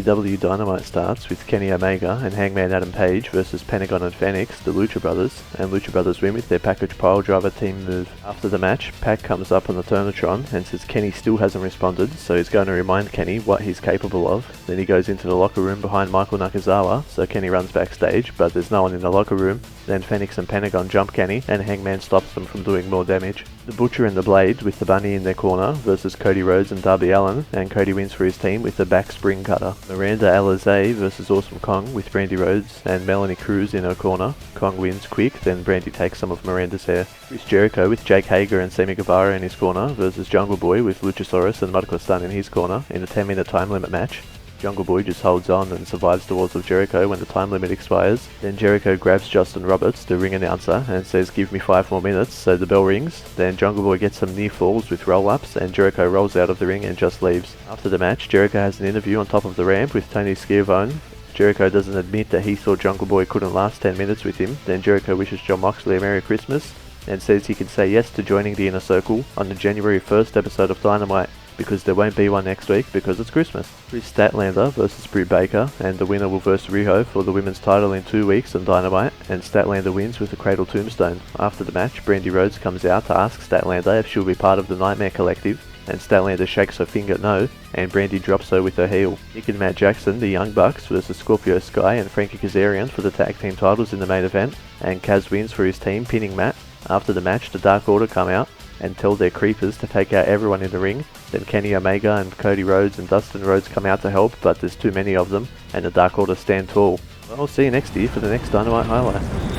AEW Dynamite starts with Kenny Omega and Hangman Adam Page versus Pentagon and Phoenix, the Lucha Brothers, and Lucha Brothers win with their package piledriver team move. After the match, Pac comes up on the Turnatron and says Kenny still hasn't responded, so he's going to remind Kenny what he's capable of. Then he goes into the locker room behind Michael Nakazawa, so Kenny runs backstage, but there's no one in the locker room. Then Phoenix and Pentagon jump Kenny, and Hangman stops them from doing more damage. The Butcher and the Blade, with the Bunny in their corner, versus Cody Rhodes and Darby Allin, and Cody wins for his team with the back spring cutter. Miranda Alizé versus Awesome Kong, with Brandy Rhodes and Melanie Cruz in her corner. Kong wins quick, then Brandy takes some of Miranda's hair. Chris Jericho with Jake Hager and Sammy Guevara in his corner, versus Jungle Boy with Luchasaurus and Marco Stunt in his corner, in a 10-minute time limit match. Jungle Boy just holds on and survives the walls of Jericho when the time limit expires. Then Jericho grabs Justin Roberts, the ring announcer, and says give me 5 more minutes, so the bell rings. Then Jungle Boy gets some near falls with roll-ups, and Jericho rolls out of the ring and just leaves. After the match, Jericho has an interview on top of the ramp with Tony Schiavone. Jericho doesn't admit that he thought Jungle Boy couldn't last 10 minutes with him. Then Jericho wishes Jon Moxley a Merry Christmas, and says he can say yes to joining the Inner Circle on the January 1st episode of Dynamite, because there won't be one next week because it's Christmas. Chris Statlander versus Britt Baker, and the winner will verse Riho for the women's title in 2 weeks on Dynamite, and Statlander wins with a Cradle Tombstone. After the match, Brandy Rhodes comes out to ask Statlander if she'll be part of the Nightmare Collective, and Statlander shakes her finger no, and Brandy drops her with her heel. Nick and Matt Jackson, the Young Bucks, versus Scorpio Sky and Frankie Kazarian for the tag team titles in the main event, and Kaz wins for his team, pinning Matt. After the match, the Dark Order come out and tell their creepers to take out everyone in the ring. Then Kenny Omega and Cody Rhodes and Dustin Rhodes come out to help, but there's too many of them, and the Dark Order stand tall. Well, I'll see you next year for the next Dynamite highlight.